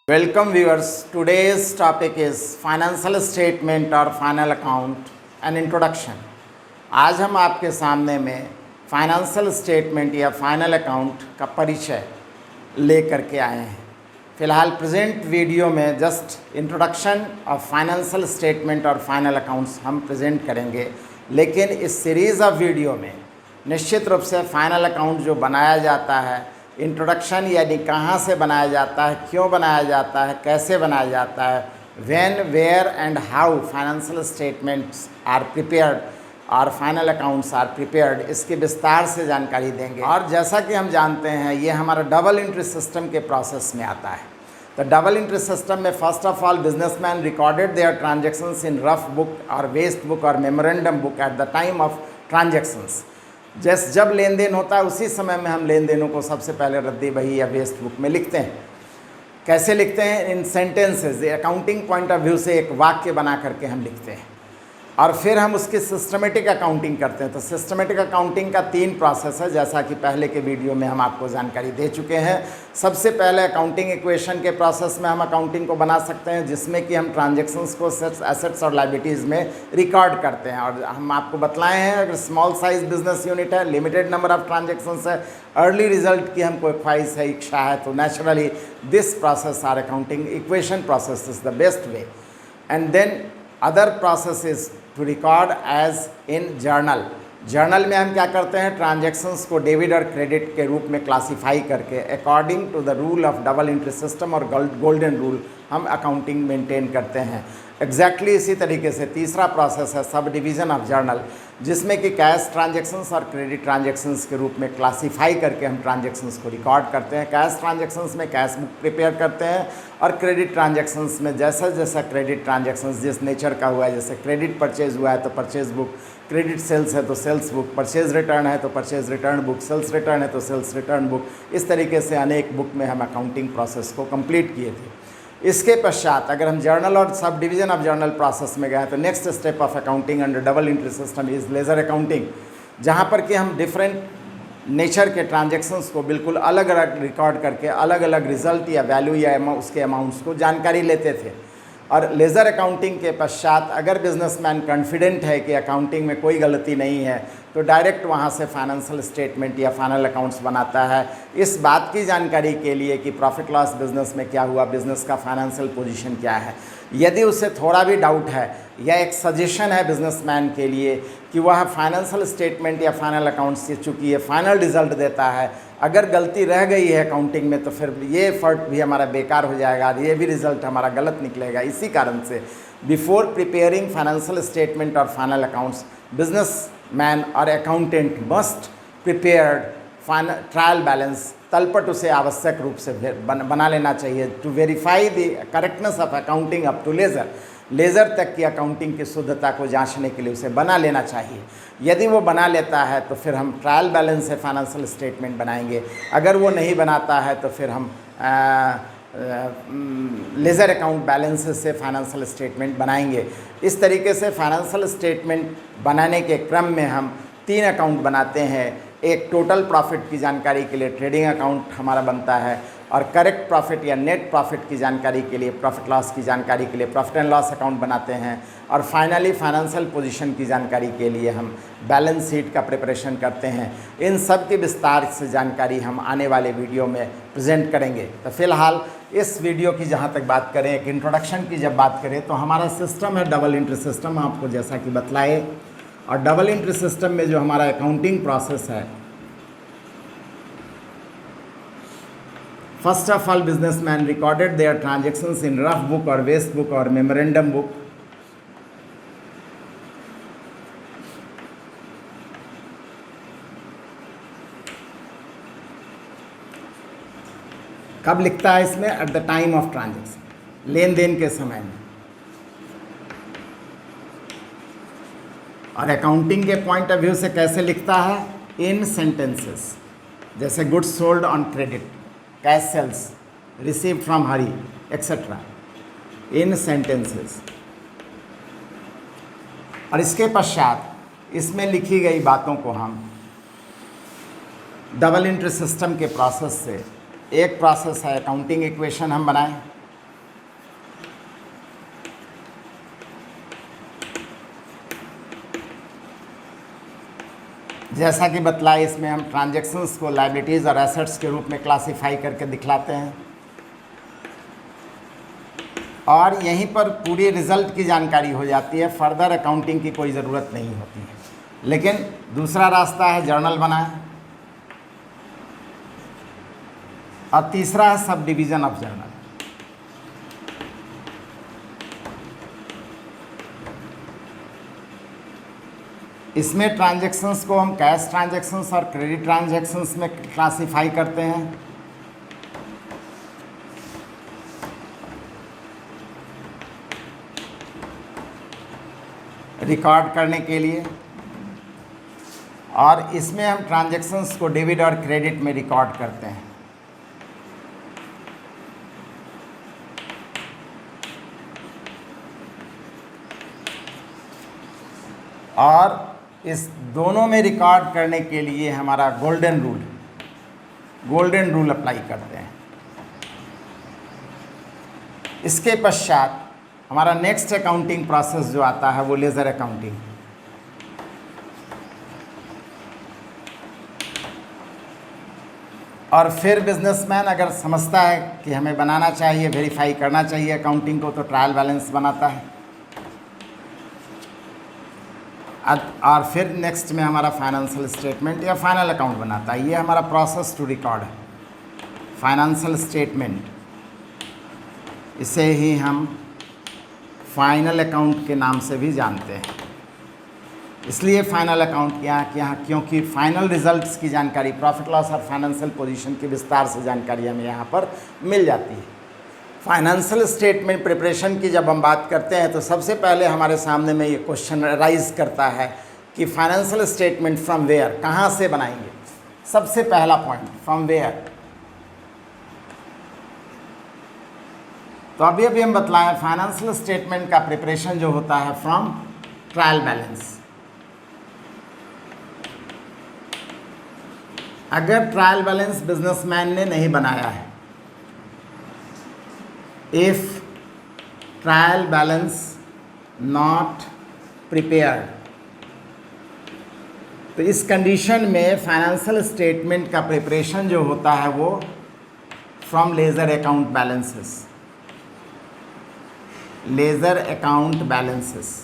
Welcome viewers. Today's topic is financial statement or final account an introduction. आज हम आपके सामने में फाइनेंशियल स्टेटमेंट या फाइनल अकाउंट का परिचय लेकर के आए हैं। फ़िलहाल प्रेजेंट वीडियो में just introduction of financial statement और फाइनल अकाउंट्स हम प्रेजेंट करेंगे, लेकिन इस सीरीज़ ऑफ वीडियो में निश्चित रूप से फाइनल अकाउंट जो बनाया जाता है, इंट्रोडक्शन यानी कहाँ से बनाया जाता है, क्यों बनाया जाता है, कैसे बनाया जाता है, when, where and how financial statements are prepared और फाइनल अकाउंट्स आर प्रिपेयर्ड, इसकी विस्तार से जानकारी देंगे। और जैसा कि हम जानते हैं, ये हमारा डबल एंट्री सिस्टम के प्रोसेस में आता है। तो डबल एंट्री सिस्टम में first of all businessman recorded their transactions in rough book और वेस्ट बुक और memorandum book at the time of transactions. जब लेन देन होता है उसी समय में हम लेन देनों को सबसे पहले रद्दी बही या वेस्ट बुक में लिखते हैं। कैसे लिखते हैं? इन sentences, accounting point of view से एक वाक्य बना करके हम लिखते हैं और फिर हम उसकी सिस्टमेटिक अकाउंटिंग करते हैं। तो सिस्टमेटिक अकाउंटिंग का 3 प्रोसेस है, जैसा कि पहले के वीडियो में हम आपको जानकारी दे चुके हैं। सबसे पहले अकाउंटिंग इक्वेशन के प्रोसेस में हम अकाउंटिंग को बना सकते हैं, जिसमें कि हम ट्रांजेक्शन्स को एसेट्स और लायबिलिटीज़ में रिकॉर्ड करते हैं। और हम आपको बतलाए हैं, अगर स्मॉल साइज बिजनेस यूनिट है, लिमिटेड नंबर ऑफ ट्रांजेक्शन्स है, अर्ली रिजल्ट की हमको ख्वाहिश है, इच्छा है, तो naturally this process or accounting equation process is the best way. And then other process is to record as in journal. Journal में हम क्या करते हैं? ट्रांजेक्शन्स को डेबिट और क्रेडिट के रूप में क्लासीफाई करके according to the rule of double entry system और गोल्डन रूल हम अकाउंटिंग मेंटेन करते हैं। एग्जैक्टली इसी तरीके से तीसरा प्रोसेस है सब डिवीज़न ऑफ जर्नल, जिसमें कि कैश ट्रांजेक्शन्स और क्रेडिट ट्रांजेक्शन्स के रूप में क्लासीफाई करके हम ट्रांजेक्शन्स को रिकॉर्ड करते हैं। कैश ट्रांजेक्शन्स में कैश बुक प्रिपेयर करते हैं और क्रेडिट ट्रांजेक्शन्स में जैसा जैसा क्रेडिट ट्रांजेक्शन्स जिस नेचर का हुआ है, जैसे क्रेडिट परचेज हुआ है तो परचेज बुक, क्रेडिट सेल्स है तो सेल्स बुक, परचेज रिटर्न है तो purchase return book, sales return है तो सेल्स रिटर्न बुक, इस तरीके से अनेक बुक में हम अकाउंटिंग प्रोसेस को कंप्लीट किए थे। इसके पश्चात अगर हम जर्नल और sub division of journal process में गए तो next step of accounting under double entry system is ledger accounting, जहाँ पर कि हम डिफरेंट नेचर के ट्रांजेक्शन्स को बिल्कुल अलग अलग रिकॉर्ड करके अलग अलग रिजल्ट या वैल्यू या उसके अमाउंट्स को जानकारी लेते थे। और लेज़र अकाउंटिंग के पश्चात अगर बिजनेसमैन कॉन्फिडेंट है कि अकाउंटिंग में कोई गलती नहीं है तो डायरेक्ट वहाँ से फाइनेंशियल स्टेटमेंट या फाइनल अकाउंट्स बनाता है, इस बात की जानकारी के लिए कि प्रॉफिट लॉस बिजनेस में क्या हुआ, बिज़नेस का फाइनेंशियल पोजीशन क्या है। यदि उसे थोड़ा भी डाउट है या एक सजेशन है बिजनेसमैन के लिए कि वह फाइनेंशियल स्टेटमेंट या फाइनल अकाउंट्स से, चूँकि ये फाइनल रिजल्ट देता है, अगर गलती रह गई है अकाउंटिंग में तो फिर ये एफर्ट भी हमारा बेकार हो जाएगा और ये भी रिजल्ट हमारा गलत निकलेगा। इसी कारण से बिफोर प्रिपेयरिंग फाइनेंशियल स्टेटमेंट और फाइनल अकाउंट्स, बिजनेसमैन और accountant must prepared trial balance, तलपट उसे आवश्यक रूप से बना लेना चाहिए to verify the correctness of accounting up to ledger तक की अकाउंटिंग की शुद्धता को जांचने के लिए उसे बना लेना चाहिए। यदि वो बना लेता है तो फिर हम ट्रायल बैलेंस से फाइनेंशियल स्टेटमेंट बनाएंगे, अगर वो नहीं बनाता है तो फिर हम लेज़र अकाउंट बैलेंसेस से फाइनेंशियल स्टेटमेंट बनाएंगे। इस तरीके से फाइनेंशियल स्टेटमेंट बनाने के क्रम में हम 3 अकाउंट बनाते हैं। एक टोटल प्रॉफिट की जानकारी के लिए ट्रेडिंग अकाउंट हमारा बनता है और करेक्ट प्रॉफिट या नेट प्रॉफिट की जानकारी के लिए, प्रॉफिट लॉस की जानकारी के लिए प्रॉफिट एंड लॉस अकाउंट बनाते हैं और फाइनली फाइनेंशियल पोजीशन की जानकारी के लिए हम बैलेंस शीट का प्रिपरेशन करते हैं। इन सब की विस्तार से जानकारी हम आने वाले वीडियो में प्रेजेंट करेंगे। तो फिलहाल इस वीडियो की जहाँ तक बात करें, एक इंट्रोडक्शन की जब बात करें तो हमारा सिस्टम है डबल एंट्री सिस्टम, आपको जैसा कि बतलाए। और डबल एंट्री सिस्टम में जो हमारा अकाउंटिंग प्रोसेस है, first of all businessman recorded their transactions in rough book और वेस्ट बुक और मेमोरेंडम बुक। कब लिखता है इसमें? At the time of transaction, लेन देन के समय में। और अकाउंटिंग के पॉइंट ऑफ व्यू से कैसे लिखता है? इन सेंटेंसेस, जैसे goods sold on credit, cash sales, received from Hari, etcetera, in sentences. और इसके पश्चात इसमें लिखी गई बातों को हम डबल एंट्री सिस्टम के प्रोसेस से, एक प्रोसेस है अकाउंटिंग इक्वेशन हम बनाएं जैसा कि बतलाया, इसमें हम ट्रांजैक्शंस को लायबिलिटीज़ और एसेट्स के रूप में क्लासिफाई करके दिखलाते हैं और यहीं पर पूरी रिज़ल्ट की जानकारी हो जाती है। फर्दर अकाउंटिंग की कोई ज़रूरत नहीं होती है। लेकिन दूसरा रास्ता है जर्नल बनाएं और तीसरा है सब डिवीज़न ऑफ जर्नल। इसमें ट्रांजैक्शंस को हम कैश ट्रांजैक्शंस और क्रेडिट ट्रांजैक्शंस में क्लासिफाई करते हैं। रिकॉर्ड करने के लिए, और इसमें हम ट्रांजैक्शंस को डेबिट और क्रेडिट में रिकॉर्ड करते हैं। और इस दोनों में रिकॉर्ड करने के लिए हमारा गोल्डन रूल अप्लाई करते हैं। इसके पश्चात हमारा नेक्स्ट अकाउंटिंग प्रोसेस जो आता है वो लेजर अकाउंटिंग। और फिर बिजनेसमैन अगर समझता है कि हमें बनाना चाहिए, वेरीफाई करना चाहिए अकाउंटिंग को, तो ट्रायल बैलेंस बनाता है। और फिर नेक्स्ट में हमारा फाइनेंशियल स्टेटमेंट या फाइनल अकाउंट बनाता है। ये हमारा प्रोसेस टू रिकॉर्ड है फाइनेंशियल स्टेटमेंट। इसे ही हम फाइनल अकाउंट के नाम से भी जानते हैं। इसलिए फाइनल अकाउंट यहाँ क्योंकि फाइनल रिजल्ट्स की जानकारी, प्रॉफिट लॉस और फाइनेंशियल पोजीशन की विस्तार से जानकारी हमें यहाँ पर मिल जाती है। फाइनेंशियल स्टेटमेंट प्रिपरेशन की जब हम बात करते हैं तो सबसे पहले हमारे सामने में ये क्वेश्चन राइज करता है कि फाइनेंशियल स्टेटमेंट फ्रॉम वेयर, कहाँ से बनाएंगे। सबसे पहला पॉइंट, फ्रॉम वेयर। तो अभी हम बतलाएं, फाइनेंशियल स्टेटमेंट का प्रिपरेशन जो होता है फ्रॉम ट्रायल बैलेंस। अगर ट्रायल बैलेंस बिजनेसमैन ने नहीं बनाया है, if trial balance not prepared, तो इस कंडीशन में फाइनेंशियल स्टेटमेंट का प्रिपरेशन जो होता है वो from ledger account balances, ledger account balances.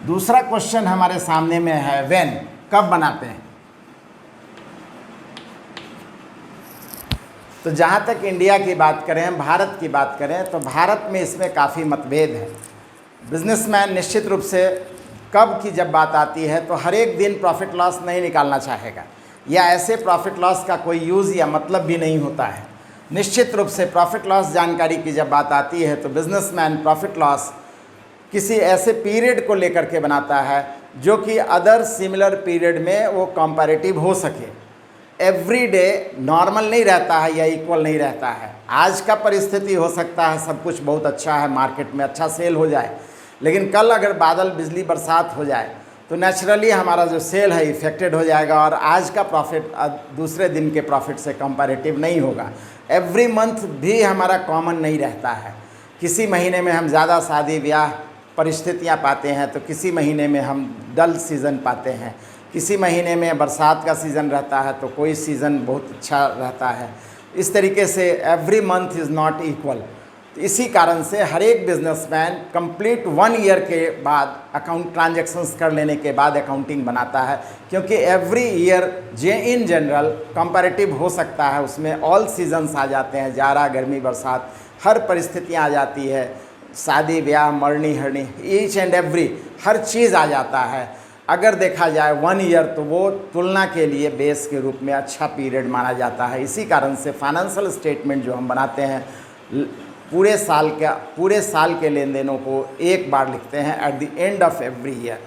दूसरा क्वेश्चन हमारे सामने में है व्हेन, कब बनाते हैं। तो जहाँ तक इंडिया की बात करें, भारत की बात करें, तो भारत में इसमें काफ़ी मतभेद है। बिजनेसमैन निश्चित रूप से कब की जब बात आती है तो हर एक दिन प्रॉफिट लॉस नहीं निकालना चाहेगा, या ऐसे प्रॉफिट लॉस का कोई यूज़ या मतलब भी नहीं होता है। निश्चित रूप से प्रॉफिट लॉस जानकारी की जब बात आती है तो बिजनेसमैन प्रॉफिट लॉस किसी ऐसे पीरियड को लेकर के बनाता है जो कि अदर सिमिलर पीरियड में वो कंपैरेटिव हो सके। एवरी डे नॉर्मल नहीं रहता है या इक्वल नहीं रहता है। आज का परिस्थिति हो सकता है सब कुछ बहुत अच्छा है, मार्केट में अच्छा सेल हो जाए, लेकिन कल अगर बादल बिजली बरसात हो जाए तो नेचुरली हमारा जो सेल है इफेक्टेड हो जाएगा और आज का प्रॉफिट दूसरे दिन के प्रॉफिट से कंपैरेटिव नहीं होगा। एवरी मंथ भी हमारा कॉमन नहीं रहता है। किसी महीने में हम ज़्यादा शादी ब्याह परिस्थितियाँ पाते हैं तो किसी महीने में हम डल सीज़न पाते हैं, किसी महीने में बरसात का सीज़न रहता है तो कोई सीज़न बहुत अच्छा रहता है। इस तरीके से every month is not equal. तो इसी कारण से हर एक बिजनेसमैन कंप्लीट 1 ईयर के बाद अकाउंट ट्रांजैक्शंस कर लेने के बाद अकाउंटिंग बनाता है, क्योंकि every year in general comparative हो सकता है। उसमें ऑल सीजन्स आ जाते हैं, जाड़ा गर्मी बरसात हर परिस्थितियाँ आ जाती है, शादी ब्याह मरनी हरनी ईच एंड एवरी हर चीज़ आ जाता है। अगर देखा जाए 1 ईयर तो वो तुलना के लिए बेस के रूप में अच्छा पीरियड माना जाता है। इसी कारण से फाइनेंशियल स्टेटमेंट जो हम बनाते हैं पूरे साल के लेन देनों को एक बार लिखते हैं at the end of every year.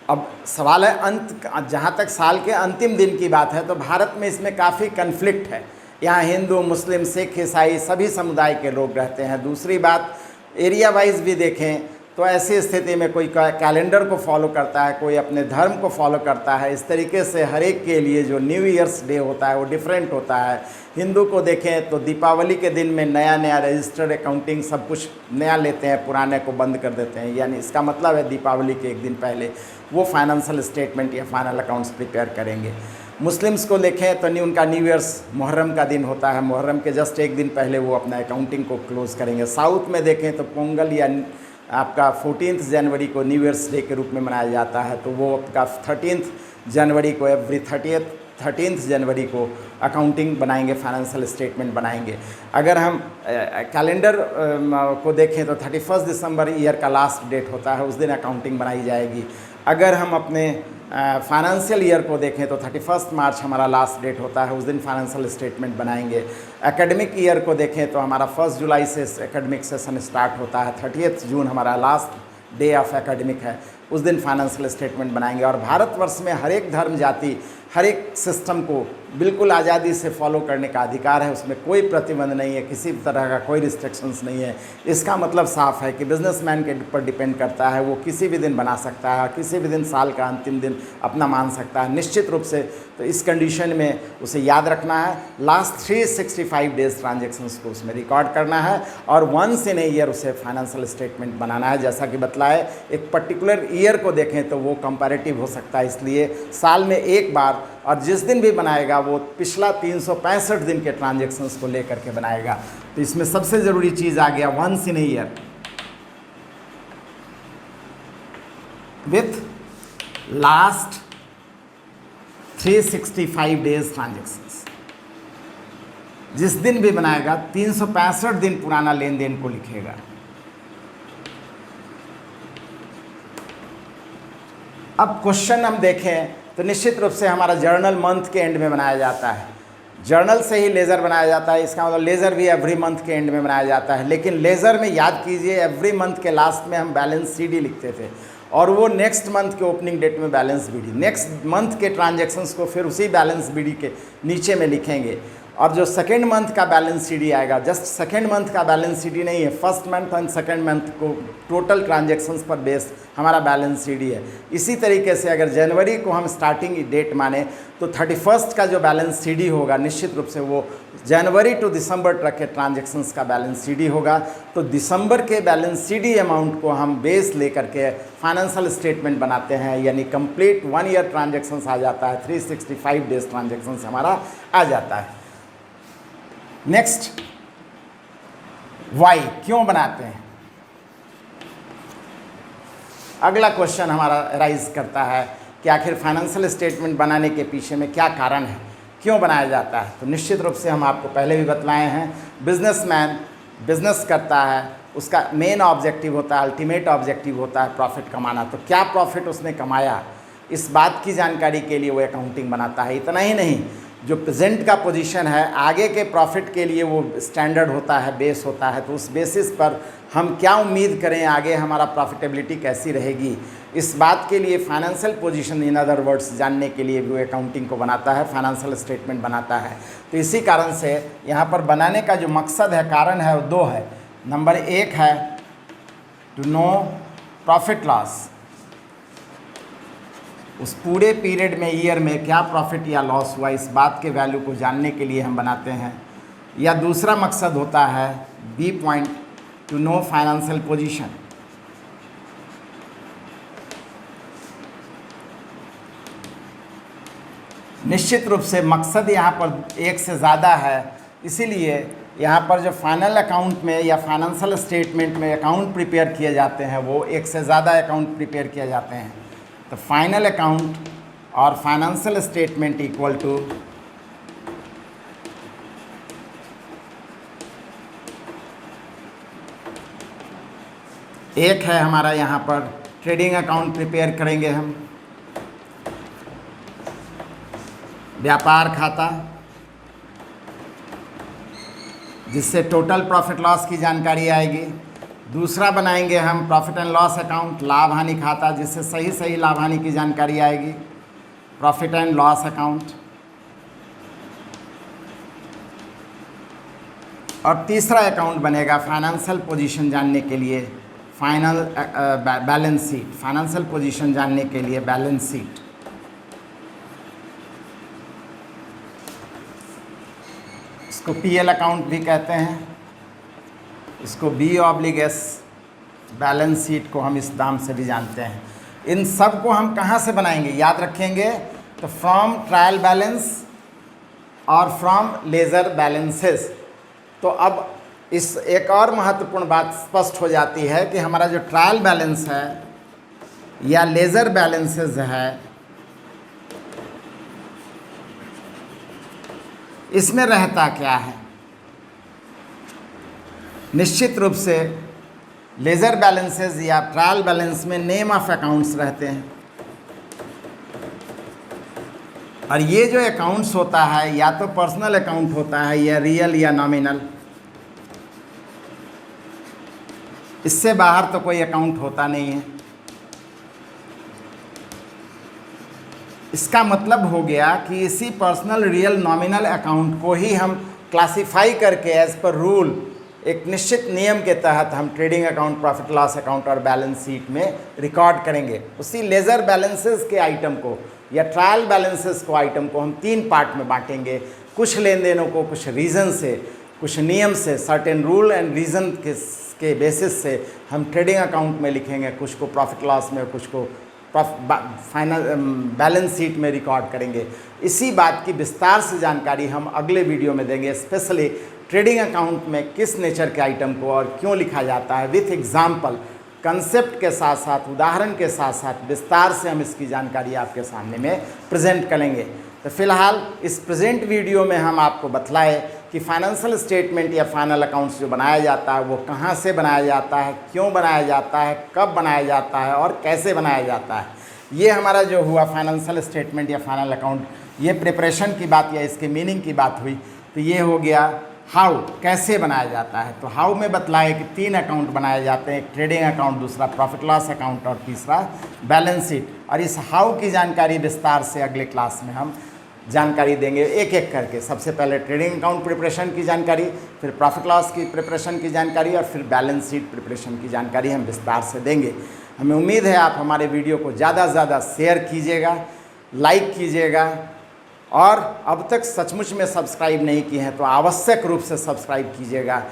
अब सवाल है जहाँ तक साल के अंतिम दिन की बात है तो भारत में इसमें काफ़ी कन्फ्लिक्ट है। यहाँ हिंदू मुस्लिम सिख ईसाई सभी समुदाय के लोग रहते हैं। दूसरी बात एरिया वाइज भी देखें तो ऐसी स्थिति में कोई कैलेंडर को फॉलो करता है, कोई अपने धर्म को फॉलो करता है। इस तरीके से हर एक के लिए जो न्यू ईयर्स डे होता है वो डिफरेंट होता है। हिंदू को देखें तो दीपावली के दिन में नया नया रजिस्टर्ड अकाउंटिंग सब कुछ नया लेते हैं, पुराने को बंद कर देते हैं। यानी इसका मतलब है दीपावली के एक दिन पहले वो फाइनेंशियल स्टेटमेंट या फाइनल अकाउंट्स प्रिपेयर करेंगे। मुस्लिम्स को देखें तो उनका न्यू ईयर्स मुहर्रम का दिन होता है, मुहर्रम के जस्ट एक दिन पहले वो अपना अकाउंटिंग को क्लोज़ करेंगे। साउथ में देखें तो पोंगल या आपका 14 जनवरी को न्यू ईयर्स डे के रूप में मनाया जाता है, तो वो आपका 13 जनवरी को एवरी 13 जनवरी को अकाउंटिंग बनाएंगे, फाइनेंशियल स्टेटमेंट बनाएंगे। अगर हम कैलेंडर को देखें तो 31 दिसंबर ईयर का लास्ट डेट होता है, उस दिन अकाउंटिंग बनाई जाएगी। अगर हम अपने फाइनेंशियल ईयर को देखें तो 31 मार्च हमारा लास्ट डेट होता है, उस दिन फाइनेंशियल स्टेटमेंट बनाएंगे। एकेडमिक ईयर को देखें तो हमारा 1 जुलाई से एकेडमिक सेशन स्टार्ट होता है, 30 जून हमारा लास्ट डे ऑफ एकेडमिक है, उस दिन फाइनेंशियल स्टेटमेंट बनाएंगे। और भारतवर्ष में हर एक धर्म जाति हर एक सिस्टम को बिल्कुल आज़ादी से फॉलो करने का अधिकार है, उसमें कोई प्रतिबंध नहीं है, किसी तरह का कोई रिस्ट्रिक्शंस नहीं है। इसका मतलब साफ है कि बिजनेसमैन के ऊपर डिपेंड करता है, वो किसी भी दिन बना सकता है, किसी भी दिन साल का अंतिम दिन अपना मान सकता है निश्चित रूप से। तो इस कंडीशन में उसे याद रखना है, लास्ट 365 डेज ट्रांजेक्शन्स को उसमें रिकॉर्ड करना है और वंस इन ए ईयर उसे फाइनेंशियल स्टेटमेंट बनाना है। जैसा कि बतलाए, एक पर्टिकुलर ईयर को देखें तो वो कंपैरेटिव हो सकता है, इसलिए साल में एक बार और जिस दिन भी बनाएगा वो पिछला 365 दिन के ट्रांजेक्शन्स को लेकर के बनाएगा। तो इसमें सबसे ज़रूरी चीज़ आ गया once in a year with last 365 days transactions. जिस दिन भी बनाएगा 365 दिन पुराना लेन देन को लिखेगा। अब क्वेश्चन हम देखें तो निश्चित रूप से हमारा जर्नल मंथ के एंड में बनाया जाता है, जर्नल से ही लेज़र बनाया जाता है। इसका मतलब लेज़र भी एवरी मंथ के एंड में बनाया जाता है, लेकिन लेज़र में याद कीजिए एवरी मंथ के लास्ट में हम बैलेंस सीडी लिखते थे और वो नेक्स्ट मंथ के ओपनिंग डेट में बैलेंस बीडी, नेक्स्ट मंथ के ट्रांजेक्शन्स को फिर उसी बैलेंस बीडी के नीचे में लिखेंगे। और जो सेकेंड मंथ का बैलेंस सीडी आएगा, जस्ट सेकेंड मंथ का बैलेंस सीडी नहीं है, first month and second month को टोटल ट्रांजेक्शन्स पर बेस हमारा बैलेंस सीडी है। इसी तरीके से अगर जनवरी को हम स्टार्टिंग डेट माने तो 31 का जो बैलेंस सीडी होगा निश्चित रूप से वो जनवरी टू दिसंबर तक के ट्रांजेक्शन्स का बैलेंस सीडी होगा। तो दिसंबर के बैलेंस सीडी अमाउंट को हम बेस लेकर के फाइनेंशियल स्टेटमेंट बनाते हैं, यानी कंप्लीट 1 ईयर ट्रांजेक्शन्स आ जाता है, 365 डेज ट्रांजेक्शन्स हमारा आ जाता है। नेक्स्ट, वाई क्यों बनाते हैं? अगला क्वेश्चन हमारा राइज करता है कि आखिर फाइनेंशियल स्टेटमेंट बनाने के पीछे में क्या कारण है, क्यों बनाया जाता है? तो निश्चित रूप से हम आपको पहले भी बतलाए हैं, बिजनेसमैन बिजनेस करता है, उसका मेन ऑब्जेक्टिव होता है, अल्टीमेट ऑब्जेक्टिव होता है प्रॉफिट कमाना। तो क्या प्रॉफिट उसने कमाया, इस बात की जानकारी के लिए वो अकाउंटिंग बनाता है। इतना ही नहीं, जो प्रेजेंट का पोजीशन है, आगे के प्रॉफिट के लिए वो स्टैंडर्ड होता है, बेस होता है। तो उस बेसिस पर हम क्या उम्मीद करें, आगे हमारा प्रॉफिटेबिलिटी कैसी रहेगी, इस बात के लिए financial position in other words जानने के लिए वो अकाउंटिंग को बनाता है, फाइनेंशियल स्टेटमेंट बनाता है। तो इसी कारण से यहाँ पर बनाने का जो मकसद है, कारण है, वो 2 है। नंबर 1 है टू नो प्रॉफिट लॉस, उस पूरे पीरियड में, ईयर में क्या प्रॉफिट या लॉस हुआ, इस बात के वैल्यू को जानने के लिए हम बनाते हैं। या दूसरा मकसद होता है B point, to know financial position. निश्चित रूप से मकसद यहाँ पर एक से ज़्यादा है, इसीलिए यहाँ पर जो फाइनल अकाउंट में या फाइनेंशियल स्टेटमेंट में अकाउंट प्रिपेयर किए जाते हैं वो एक से ज़्यादा अकाउंट प्रिपेयर किए जाते हैं। तो फाइनल अकाउंट और फाइनेंशियल स्टेटमेंट इक्वल टू एक है हमारा, यहाँ पर ट्रेडिंग अकाउंट प्रिपेयर करेंगे हम, व्यापार खाता, जिससे टोटल प्रॉफिट लॉस की जानकारी आएगी। दूसरा बनाएंगे हम प्रॉफिट एंड लॉस अकाउंट, लाभ हानि खाता, जिससे सही सही लाभ हानि की जानकारी आएगी, प्रॉफिट एंड लॉस अकाउंट। और तीसरा अकाउंट बनेगा फाइनेंशियल पोजीशन जानने के लिए, final balance sheet, financial position जानने के लिए बैलेंस शीट। इसको पीएल अकाउंट भी कहते हैं, इसको B/S बैलेंस शीट को हम इस नाम से भी जानते हैं। इन सब को हम कहाँ से बनाएंगे, याद रखेंगे तो फ्रॉम ट्रायल बैलेंस और फ्रॉम लेजर बैलेंसेस। तो अब इस एक और महत्वपूर्ण बात स्पष्ट हो जाती है कि हमारा जो ट्रायल बैलेंस है या लेजर बैलेंसेस है, इसमें रहता क्या है। निश्चित रूप से लेजर बैलेंसेस या ट्रायल बैलेंस में नेम ऑफ अकाउंट्स रहते हैं, और ये जो अकाउंट्स होता है या तो पर्सनल अकाउंट होता है या रियल या नॉमिनल, इससे बाहर तो कोई अकाउंट होता नहीं है। इसका मतलब हो गया कि इसी पर्सनल रियल नॉमिनल अकाउंट को ही हम क्लासिफाई करके एज पर रूल एक निश्चित नियम के तहत हम trading account, profit loss account और बैलेंस शीट में रिकॉर्ड करेंगे। उसी लेजर बैलेंसेस के आइटम को या ट्रायल बैलेंसेस को आइटम को हम 3 पार्ट में बांटेंगे। कुछ लेन देनों को कुछ रीज़न से, कुछ नियम से, सर्टेन रूल एंड रीज़न के बेसिस से हम ट्रेडिंग अकाउंट में लिखेंगे, कुछ को प्रॉफिट लॉस में, कुछ को फाइनल बैलेंस शीट में रिकॉर्ड करेंगे। इसी बात की विस्तार से जानकारी हम अगले वीडियो में देंगे, स्पेशली ट्रेडिंग अकाउंट में किस नेचर के आइटम को और क्यों लिखा जाता है, विथ एग्जाम्पल, कंसेप्ट के साथ साथ, उदाहरण के साथ साथ विस्तार से हम इसकी जानकारी आपके सामने में प्रेजेंट करेंगे। तो फिलहाल इस प्रेजेंट वीडियो में हम आपको बतलाए कि फाइनेंशियल स्टेटमेंट या फाइनल अकाउंट्स जो बनाया जाता है वो कहाँ से बनाया जाता है, क्यों बनाया जाता है, कब बनाया जाता है और कैसे बनाया जाता है। ये हमारा जो हुआ फाइनेंशियल स्टेटमेंट या फाइनल अकाउंट, ये प्रिपरेशन की बात या इसके मीनिंग की बात हुई। तो ये हो गया हाउ, कैसे बनाया जाता है। तो हाउ में बतलाए कि 3 अकाउंट बनाए जाते हैं, एक ट्रेडिंग अकाउंट, दूसरा प्रॉफिट लॉस अकाउंट और तीसरा बैलेंस शीट। और इस हाउ की जानकारी विस्तार से अगले क्लास में हम जानकारी देंगे, एक एक करके। सबसे पहले ट्रेडिंग अकाउंट प्रिपरेशन की जानकारी, फिर प्रॉफिट लॉस की प्रिपरेशन की जानकारी और फिर बैलेंस शीट प्रिपरेशन की जानकारी हम विस्तार से देंगे। हमें उम्मीद है आप हमारे वीडियो को ज़्यादा से ज़्यादा शेयर कीजिएगा, लाइक कीजिएगा, और अब तक सचमुच में सब्सक्राइब नहीं किए हैं तो आवश्यक रूप से सब्सक्राइब कीजिएगा।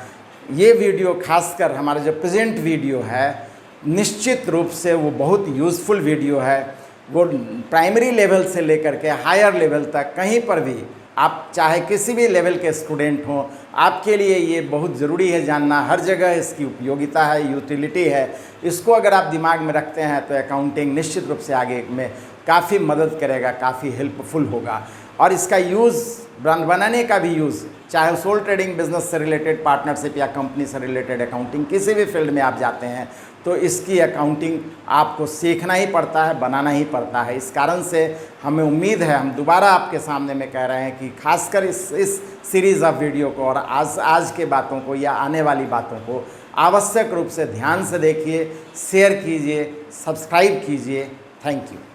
ये वीडियो खासकर हमारा जो प्रेजेंट वीडियो है, निश्चित रूप से वो बहुत यूज़फुल वीडियो है। वो प्राइमरी लेवल से लेकर के हायर लेवल तक कहीं पर भी आप चाहे किसी भी लेवल के स्टूडेंट हों, आपके लिए ये बहुत ज़रूरी है जानना। हर जगह इसकी उपयोगिता है, यूटिलिटी है। इसको अगर आप दिमाग में रखते हैं तो अकाउंटिंग निश्चित रूप से आगे में काफ़ी मदद करेगा, काफ़ी हेल्पफुल होगा। और इसका यूज़ बनाने का भी यूज़, चाहे सोल ट्रेडिंग बिजनेस से रिलेटेड, पार्टनरशिप या कंपनी से रिलेटेड अकाउंटिंग, किसी भी फील्ड में आप जाते हैं तो इसकी अकाउंटिंग आपको सीखना ही पड़ता है, बनाना ही पड़ता है। इस कारण से हमें उम्मीद है, हम दोबारा आपके सामने में कह रहे हैं कि खासकर इस सीरीज़ ऑफ वीडियो को और आज के बातों को या आने वाली बातों को आवश्यक रूप से ध्यान से देखिए, शेयर कीजिए, सब्सक्राइब कीजिए। Thank you.